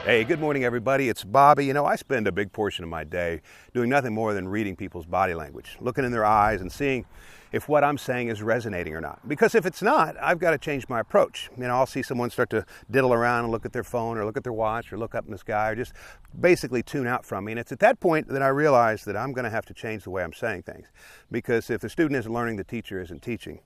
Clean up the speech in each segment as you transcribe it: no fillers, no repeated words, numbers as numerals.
Hey, good morning, everybody. It's Bobby. You know, I spend a big portion of my day doing nothing more than reading people's body language, looking in their eyes and seeing if what I'm saying is resonating or not. Because if it's not, I've got to change my approach. You know, I'll see someone start to diddle around and look at their phone or look at their watch or look up in the sky or just basically tune out from me. And it's at that point that I realize that I'm going to have to change the way I'm saying things. Because if the student isn't learning, the teacher isn't teaching.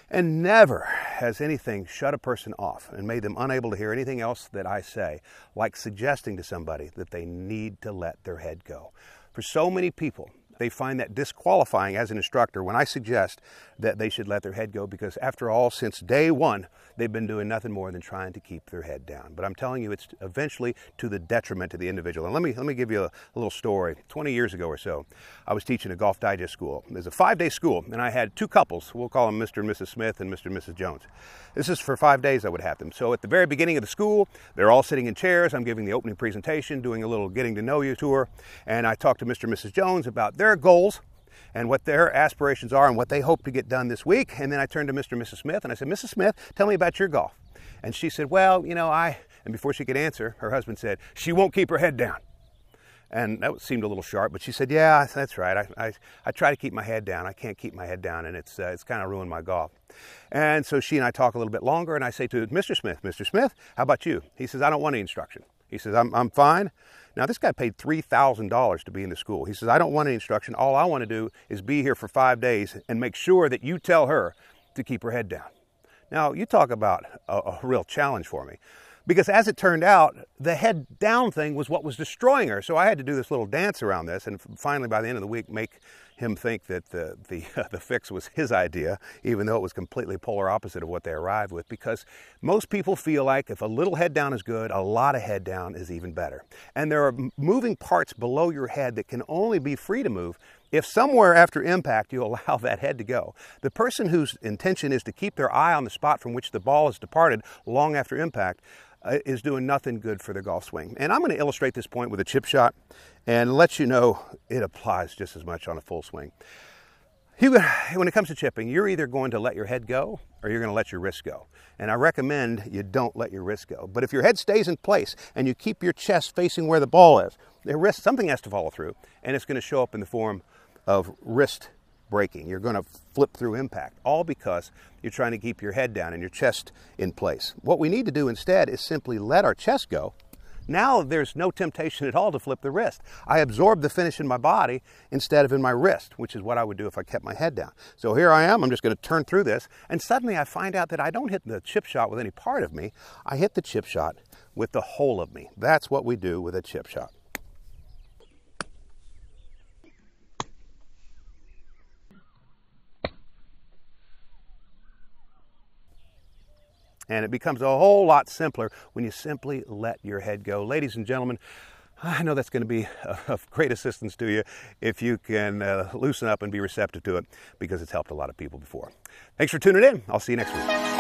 And never has anything shut a person off and made them unable to hear anything else that I say, like suggesting to somebody that they need to let their head go. For so many people, they find that disqualifying as an instructor when I suggest that they should let their head go because, after all, since day one, they've been doing nothing more than trying to keep their head down. But I'm telling you, it's eventually to the detriment to the individual. And let me give you a little story. 20 years ago or so, I was teaching a Golf Digest school. It was a 5-day school, and I had two couples. We'll call them Mr. and Mrs. Smith and Mr. and Mrs. Jones. This is for 5 days I would have them. So at the very beginning of the school, they're all sitting in chairs. I'm giving the opening presentation, doing a little getting to know you tour, and I talked to Mr. and Mrs. Jones about their goals and what their aspirations are and what they hope to get done this week. And then I turned to Mr. and Mrs. Smith and I said, Mrs. Smith, tell me about your golf. And she said, well, you know, and before she could answer, her husband said, she won't keep her head down. And that seemed a little sharp, but she said, yeah, that's right. I try to keep my head down. I can't keep my head down, and it's kind of ruined my golf. And so she and I talk a little bit longer, and I say to Mr. Smith, how about you? He says, I don't want any instruction. He says, I'm fine. Now, this guy paid $3,000 to be in the school. He says, I don't want any instruction. All I want to do is be here for 5 days and make sure that you tell her to keep her head down. Now, you talk about a real challenge for me. Because as it turned out, the head down thing was what was destroying her. So I had to do this little dance around this, and finally, by the end of the week, make him think that the fix was his idea, even though it was completely polar opposite of what they arrived with. Because most people feel like if a little head down is good, a lot of head down is even better. And there are moving parts below your head that can only be free to move if somewhere after impact you allow that head to go. The person whose intention is to keep their eye on the spot from which the ball has departed long after impact is doing nothing good for their golf swing. And I'm going to illustrate this point with a chip shot and let you know it applies just as much on a full swing. When it comes to chipping, you're either going to let your head go or you're going to let your wrist go. And I recommend you don't let your wrist go. But if your head stays in place and you keep your chest facing where the ball is, the wrist, something has to follow through, and it's going to show up in the form of wrist breaking. You're going to flip through impact, all because you're trying to keep your head down and your chest in place. What we need to do instead is simply let our chest go. Now there's no temptation at all to flip the wrist. I absorb the finish in my body instead of in my wrist, which is what I would do if I kept my head down. So here I am, I'm just going to turn through this, and suddenly I find out that I don't hit the chip shot with any part of me, I hit the chip shot with the whole of me. That's what we do with a chip shot. And it becomes a whole lot simpler when you simply let your head go. Ladies and gentlemen, I know that's going to be of great assistance to you if you can loosen up and be receptive to it, because it's helped a lot of people before. Thanks for tuning in. I'll see you next week.